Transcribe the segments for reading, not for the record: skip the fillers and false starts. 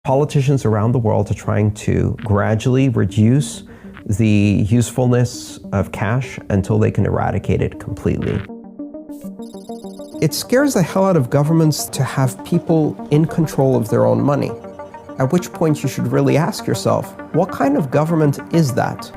Politicians around the world are trying to gradually reduce the usefulness of cash until they can eradicate it completely. It scares the hell out of governments to have people in control of their own money, at which point you should really ask yourself, what kind of government is that?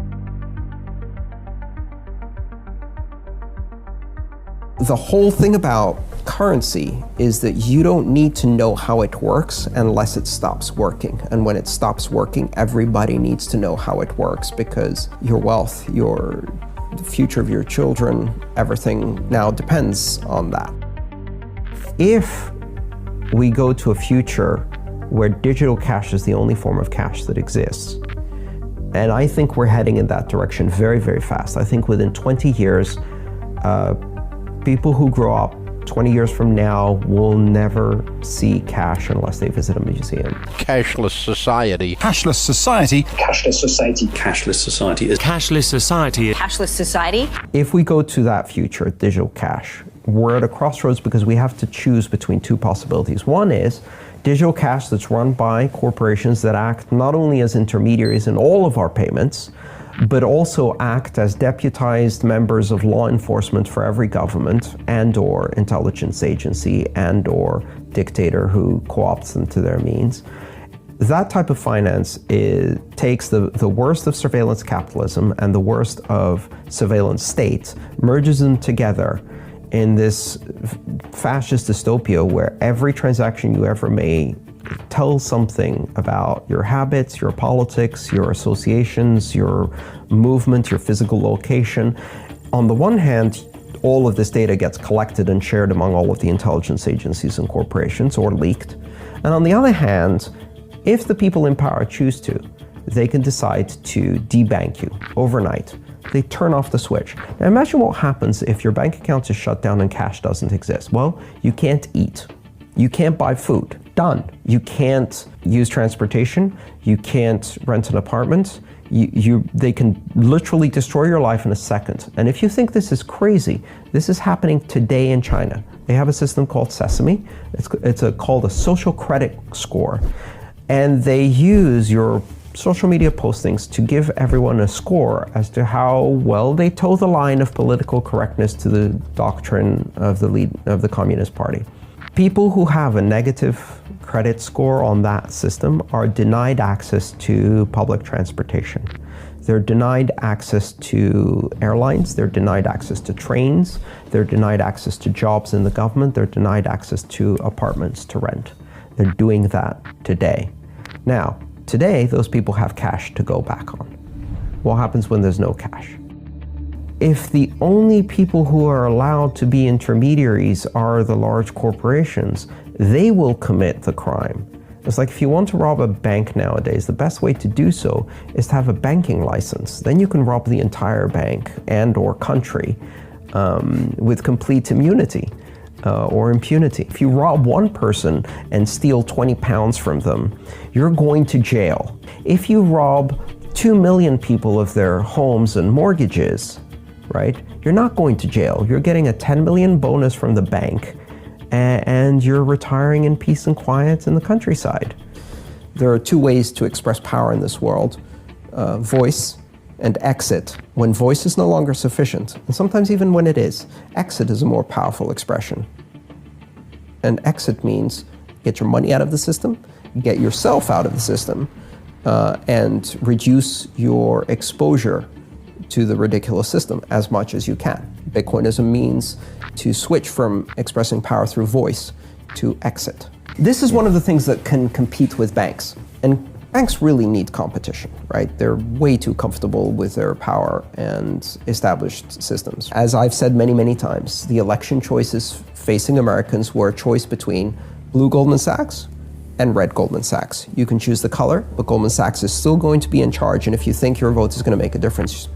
The whole thing about currency is that you don't need to know how it works unless it stops working. And when it stops working, everybody needs to know how it works, because your wealth, the future of your children, everything now depends on that. If we go to a future where digital cash is the only form of cash that exists, and I think we're heading in that direction very, very fast. I think within 20 years, people who grow up 20 years from now will never see cash unless they visit a museum. Cashless society. Cashless society. Cashless society. Cashless society. Cashless society. Cashless society. If we go to that future, digital cash, we're at a crossroads because we have to choose between two possibilities. One is digital cash that's run by corporations that act not only as intermediaries in all of our payments, but also act as deputized members of law enforcement for every government and/or intelligence agency and/or dictator who co-opts them to their means. That type of finance takes the worst of surveillance capitalism and the worst of surveillance states, merges them together in this fascist dystopia where every transaction you ever made tells something about your habits, your politics, your associations, your movement, your physical location. On the one hand, all of this data gets collected and shared among all of the intelligence agencies and corporations, or leaked. And on the other hand, if the people in power choose to, they can decide to debank you overnight. They turn off the switch. Now imagine what happens if your bank account is shut down and cash doesn't exist. Well, you can't eat. You can't buy food. Done. You can't use transportation. You can't rent an apartment. They can literally destroy your life in a second. And if you think this is crazy, this is happening today in China. They have a system called Sesame. It's called a social credit score. And they use your social media postings to give everyone a score as to how well they toe the line of political correctness to the doctrine of the Communist Party. People who have a negative credit score on that system are denied access to public transportation. They're denied access to airlines, they're denied access to trains, they're denied access to jobs in the government, they're denied access to apartments to rent. They're doing that today. Now, today, those people have cash to go back on. What happens when there's no cash? If the only people who are allowed to be intermediaries are the large corporations, they will commit the crime. It's like if you want to rob a bank nowadays, the best way to do so is to have a banking license. Then you can rob the entire bank and/or country with complete immunity or impunity. If you rob one person and steal 20 pounds from them, you're going to jail. If you rob 2 million people of their homes and mortgages, right? You're not going to jail. You're getting a 10 million bonus from the bank and you're retiring in peace and quiet in the countryside. There are two ways to express power in this world, voice and exit. When voice is no longer sufficient, and sometimes even when it is, exit is a more powerful expression. And exit means get your money out of the system, get yourself out of the system, and reduce your exposure to the ridiculous system as much as you can. Bitcoin is a means to switch from expressing power through voice to exit. This is one of the things that can compete with banks. And banks really need competition, right? They're way too comfortable with their power and established systems. As I've said many, many times, the election choices facing Americans were a choice between blue Goldman Sachs and red Goldman Sachs. You can choose the color, but Goldman Sachs is still going to be in charge, and if you think your vote is going to make a difference,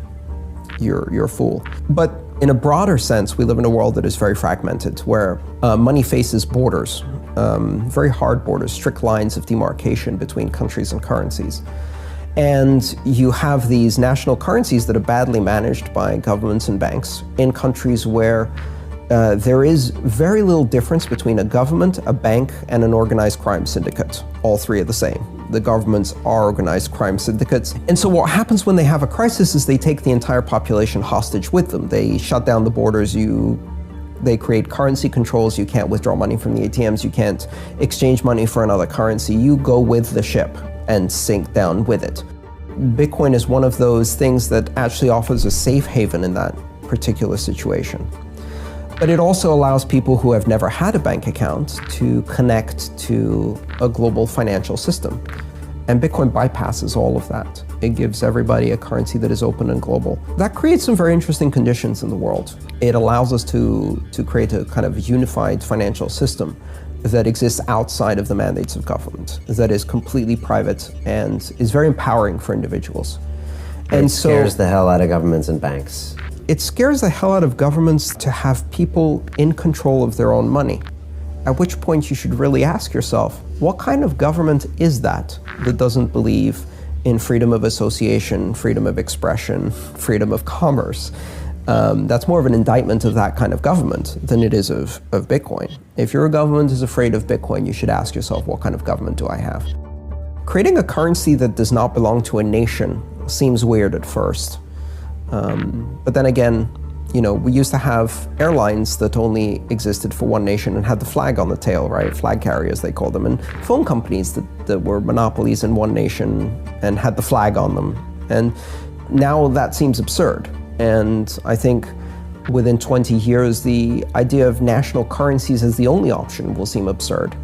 you're a fool. But in a broader sense, we live in a world that is very fragmented, where money faces borders, very hard borders, strict lines of demarcation between countries and currencies. And you have these national currencies that are badly managed by governments and banks in countries where There is very little difference between a government, a bank, and an organized crime syndicate. All three are the same. The governments are organized crime syndicates. And so what happens when they have a crisis is they take the entire population hostage with them. They shut down the borders, they create currency controls, you can't withdraw money from the ATMs, you can't exchange money for another currency, you go with the ship and sink down with it. Bitcoin is one of those things that actually offers a safe haven in that particular situation. But it also allows people who have never had a bank account to connect to a global financial system. And Bitcoin bypasses all of that. It gives everybody a currency that is open and global. That creates some very interesting conditions in the world. It allows us to create a kind of unified financial system that exists outside of the mandates of government, that is completely private and is very empowering for individuals. And it scares the hell out of governments and banks. It scares the hell out of governments to have people in control of their own money. At which point you should really ask yourself, what kind of government is that doesn't believe in freedom of association, freedom of expression, freedom of commerce? That's more of an indictment of that kind of government than it is of Bitcoin. If your government is afraid of Bitcoin, you should ask yourself, what kind of government do I have? Creating a currency that does not belong to a nation seems weird at first. But then again, we used to have airlines that only existed for one nation and had the flag on the tail, right? Flag carriers, they called them, and phone companies that were monopolies in one nation and had the flag on them. And now that seems absurd. And I think within 20 years, the idea of national currencies as the only option will seem absurd.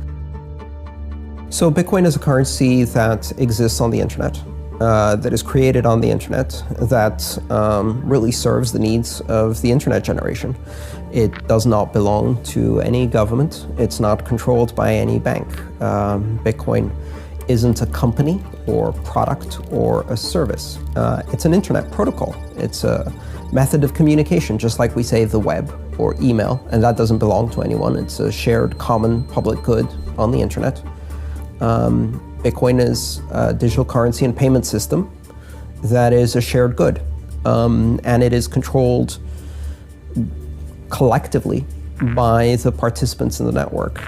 So Bitcoin is a currency that exists on the internet. That is created on the internet, that really serves the needs of the internet generation. It does not belong to any government. It's not controlled by any bank. Bitcoin isn't a company or product or a service. It's an internet protocol. It's a method of communication, just like we say the web or email, and that doesn't belong to anyone. It's a shared common public good on the internet. Bitcoin is a digital currency and payment system that is a shared good, and it is controlled collectively by the participants in the network.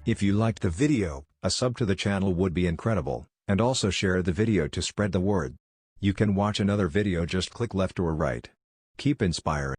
If you liked the video, a sub to the channel would be incredible, and also share the video to spread the word. You can watch another video, just click left or right. Keep inspiring.